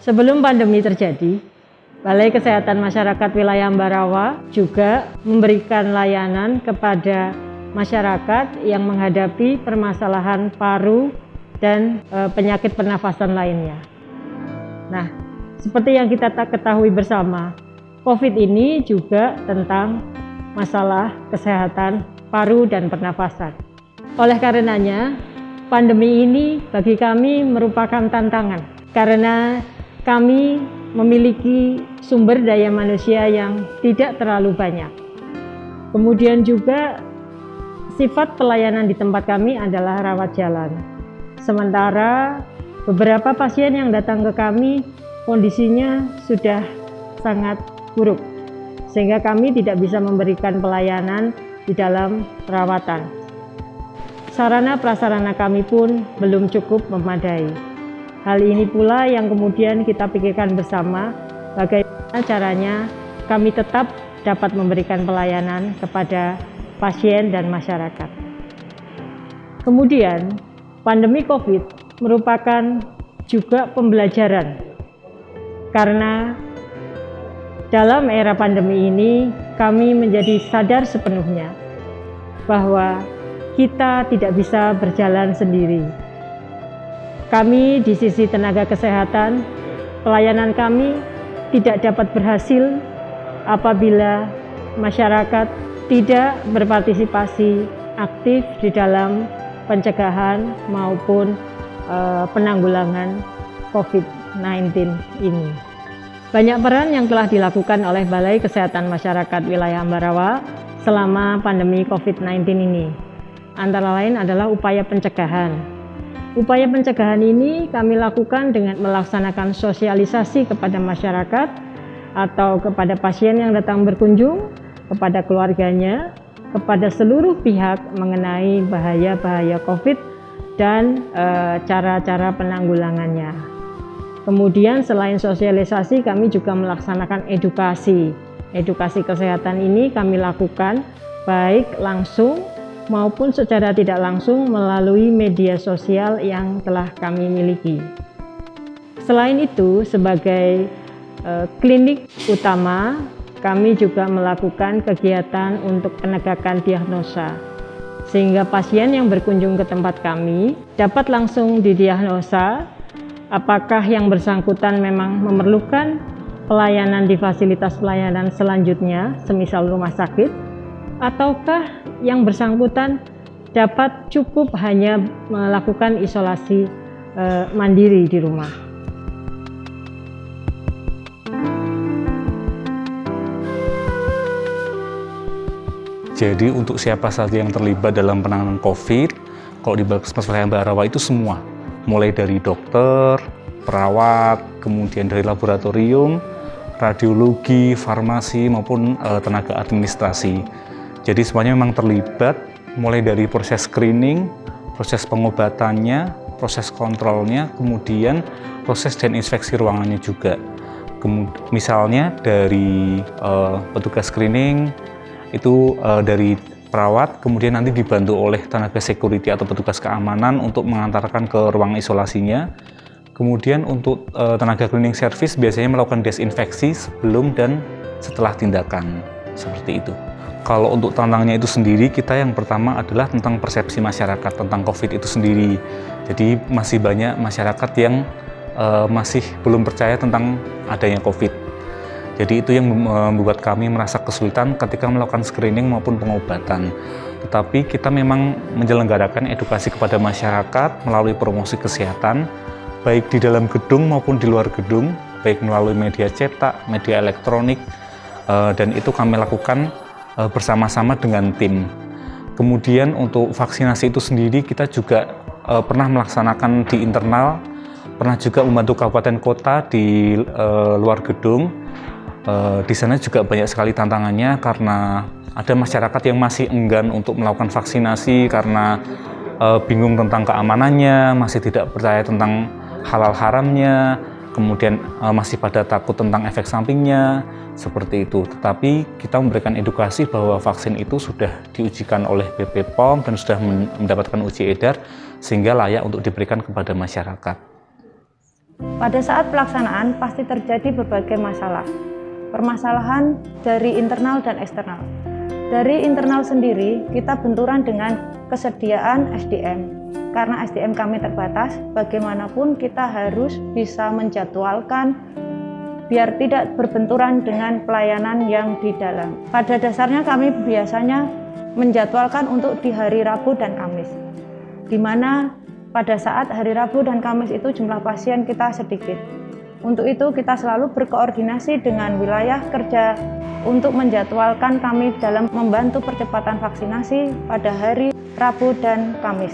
Sebelum pandemi terjadi, Balai Kesehatan Masyarakat Wilayah Ambarawa juga memberikan layanan kepada masyarakat yang menghadapi permasalahan paru dan penyakit pernafasan lainnya. Nah, seperti yang kita ketahui bersama, COVID ini juga tentang masalah kesehatan paru dan pernafasan. Oleh karenanya, pandemi ini bagi kami merupakan tantangan karena kami memiliki sumber daya manusia yang tidak terlalu banyak. Kemudian juga sifat pelayanan di tempat kami adalah rawat jalan. Sementara beberapa pasien yang datang ke kami kondisinya sudah sangat buruk, sehingga kami tidak bisa memberikan pelayanan di dalam perawatan. Sarana prasarana kami pun belum cukup memadai. Hal ini pula yang kemudian kita pikirkan bersama bagaimana caranya kami tetap dapat memberikan pelayanan kepada pasien dan masyarakat. Kemudian, pandemi COVID merupakan juga pembelajaran karena dalam era pandemi ini kami menjadi sadar sepenuhnya bahwa kita tidak bisa berjalan sendiri. Kami di sisi tenaga kesehatan, pelayanan kami tidak dapat berhasil apabila masyarakat tidak berpartisipasi aktif di dalam pencegahan maupun penanggulangan COVID-19 ini. Banyak peran yang telah dilakukan oleh Balai Kesehatan Masyarakat Wilayah Ambarawa selama pandemi COVID-19 ini. Antara lain adalah upaya pencegahan. Upaya pencegahan ini kami lakukan dengan melaksanakan sosialisasi kepada masyarakat atau kepada pasien yang datang berkunjung, kepada keluarganya, kepada seluruh pihak mengenai bahaya-bahaya COVID dan cara-cara penanggulangannya. Kemudian selain sosialisasi kami juga melaksanakan edukasi. Edukasi kesehatan ini kami lakukan baik langsung maupun secara tidak langsung melalui media sosial yang telah kami miliki. Selain itu, sebagai klinik utama, kami juga melakukan kegiatan untuk penegakan diagnosa, sehingga pasien yang berkunjung ke tempat kami dapat langsung didiagnosa apakah yang bersangkutan memang memerlukan pelayanan di fasilitas pelayanan selanjutnya, semisal rumah sakit, ataukah yang bersangkutan dapat cukup hanya melakukan isolasi mandiri di rumah. Jadi untuk siapa saja yang terlibat dalam penanganan COVID, kalau di Puskesmas Wilayah Ambarawa itu semua, mulai dari dokter, perawat, kemudian dari laboratorium, radiologi, farmasi maupun tenaga administrasi. Jadi semuanya memang terlibat, mulai dari proses screening, proses pengobatannya, proses kontrolnya, kemudian proses desinfeksi ruangannya juga. Misalnya dari petugas screening, itu dari perawat, kemudian nanti dibantu oleh tenaga security atau petugas keamanan untuk mengantarkan ke ruang isolasinya. Kemudian untuk tenaga cleaning service biasanya melakukan desinfeksi sebelum dan setelah tindakan, seperti itu. Kalau untuk tantangannya itu sendiri, kita yang pertama adalah tentang persepsi masyarakat tentang COVID itu sendiri. Jadi masih banyak masyarakat yang masih belum percaya tentang adanya COVID. Jadi itu yang membuat kami merasa kesulitan ketika melakukan screening maupun pengobatan. Tetapi kita memang menyelenggarakan edukasi kepada masyarakat melalui promosi kesehatan, baik di dalam gedung maupun di luar gedung, baik melalui media cetak, media elektronik, dan itu kami lakukan bersama-sama dengan tim. Kemudian untuk vaksinasi itu sendiri kita juga pernah melaksanakan di internal, pernah juga membantu kabupaten kota di luar gedung. Di sana juga banyak sekali tantangannya karena ada masyarakat yang masih enggan untuk melakukan vaksinasi karena bingung tentang keamanannya, masih tidak percaya tentang halal haramnya, kemudian masih pada takut tentang efek sampingnya, seperti itu. Tetapi kita memberikan edukasi bahwa vaksin itu sudah diujikan oleh BP POM dan sudah mendapatkan uji edar sehingga layak untuk diberikan kepada masyarakat. Pada saat pelaksanaan pasti terjadi berbagai masalah. Permasalahan dari internal dan eksternal. Dari internal sendiri, kita benturan dengan kesediaan SDM. Karena SDM kami terbatas, bagaimanapun kita harus bisa menjadwalkan biar tidak berbenturan dengan pelayanan yang di dalam. Pada dasarnya kami biasanya menjadwalkan untuk di hari Rabu dan Kamis, di mana pada saat hari Rabu dan Kamis itu jumlah pasien kita sedikit. Untuk itu kita selalu berkoordinasi dengan wilayah kerja untuk menjadwalkan kami dalam membantu percepatan vaksinasi pada hari Rabu dan Kamis.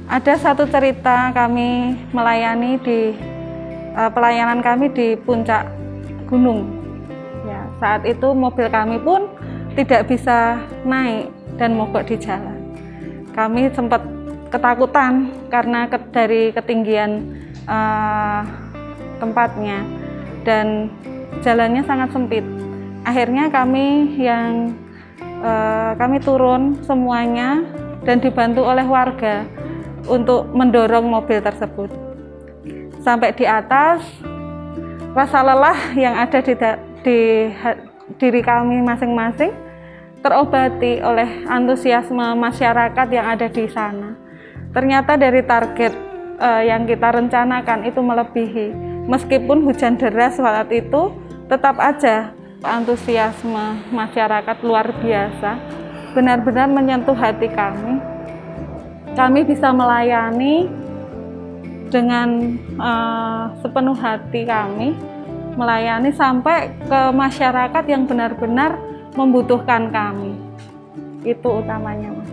Ada satu cerita kami melayani di pelayanan kami di puncak gunung. Ya, saat itu mobil kami pun tidak bisa naik dan mogok di jalan. Kami sempat ketakutan karena dari ketinggian tempatnya dan jalannya sangat sempit. Akhirnya kami turun semuanya dan dibantu oleh warga untuk mendorong mobil tersebut. Sampai di atas, rasa lelah yang ada di diri kami masing-masing terobati oleh antusiasme masyarakat yang ada di sana. Ternyata dari target yang kita rencanakan itu melebihi. Meskipun hujan deras saat itu, tetap aja antusiasme masyarakat luar biasa, benar-benar menyentuh hati kami. Kami bisa melayani dengan sepenuh hati kami, melayani sampai ke masyarakat yang benar-benar membutuhkan kami. Itu utamanya, Mas.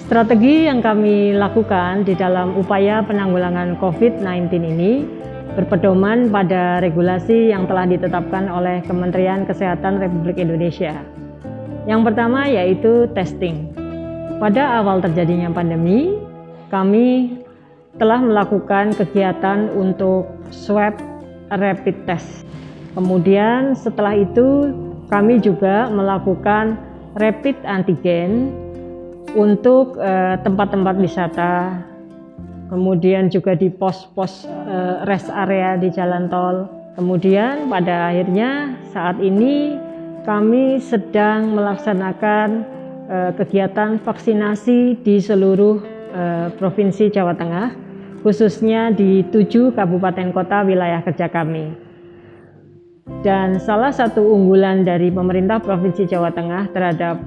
Strategi yang kami lakukan di dalam upaya penanggulangan COVID-19 ini berpedoman pada regulasi yang telah ditetapkan oleh Kementerian Kesehatan Republik Indonesia. Yang pertama yaitu testing. Pada awal terjadinya pandemi, kami telah melakukan kegiatan untuk swab rapid test. Kemudian setelah itu kami juga melakukan rapid antigen untuk tempat-tempat wisata, kemudian juga di pos-pos rest area di jalan tol. Kemudian pada akhirnya saat ini kami sedang melaksanakan kegiatan vaksinasi di seluruh Provinsi Jawa Tengah, khususnya di 7 kabupaten kota wilayah kerja kami. Dan salah satu unggulan dari pemerintah Provinsi Jawa Tengah terhadap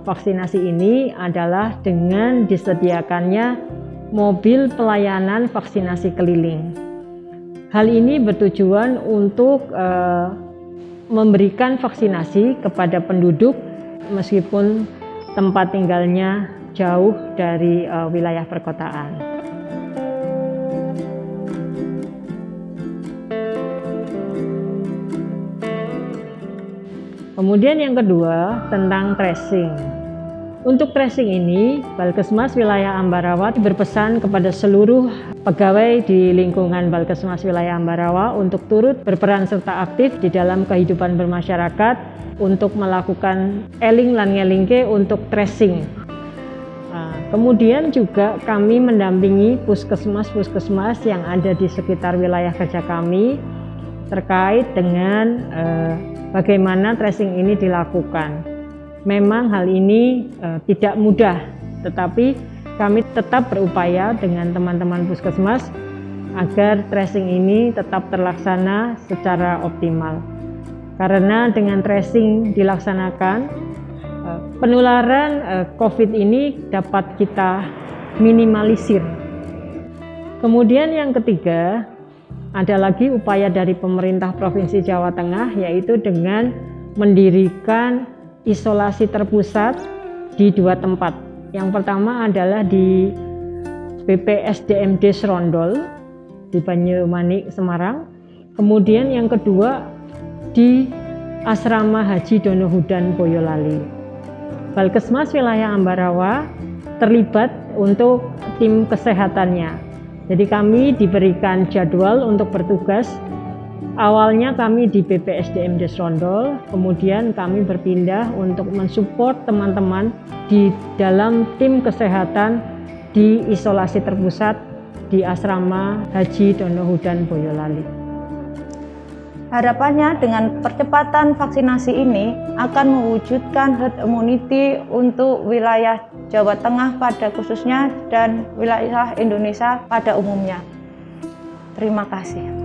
vaksinasi ini adalah dengan disediakannya mobil pelayanan vaksinasi keliling. Hal ini bertujuan untuk memberikan vaksinasi kepada penduduk meskipun tempat tinggalnya jauh dari wilayah perkotaan. Kemudian yang kedua tentang tracing. Untuk tracing ini, Balkesmas Wilayah Ambarawa berpesan kepada seluruh pegawai di lingkungan Balkesmas Wilayah Ambarawa untuk turut berperan serta aktif di dalam kehidupan bermasyarakat untuk melakukan eling lan ngelingke untuk tracing. Kemudian juga kami mendampingi puskesmas-puskesmas yang ada di sekitar wilayah kerja kami terkait dengan bagaimana tracing ini dilakukan. Memang hal ini tidak mudah, tetapi kami tetap berupaya dengan teman-teman puskesmas agar tracing ini tetap terlaksana secara optimal. Karena dengan tracing dilaksanakan, penularan COVID ini dapat kita minimalisir. Kemudian yang ketiga, ada lagi upaya dari pemerintah Provinsi Jawa Tengah, yaitu dengan mendirikan isolasi terpusat di 2 tempat. Yang pertama adalah di BPSDMD Serondol di Banyumanik, Semarang. Kemudian yang kedua di Asrama Haji Donohudan, Boyolali. Balkesmas Wilayah Ambarawa terlibat untuk tim kesehatannya. Jadi kami diberikan jadwal untuk bertugas Awalnya kami di BPSDM Desrondol, kemudian kami berpindah untuk mensupport teman-teman di dalam tim kesehatan di isolasi terpusat di Asrama Haji Donohudan Boyolali. Harapannya dengan percepatan vaksinasi ini akan mewujudkan herd immunity untuk wilayah Jawa Tengah pada khususnya dan wilayah Indonesia pada umumnya. Terima kasih.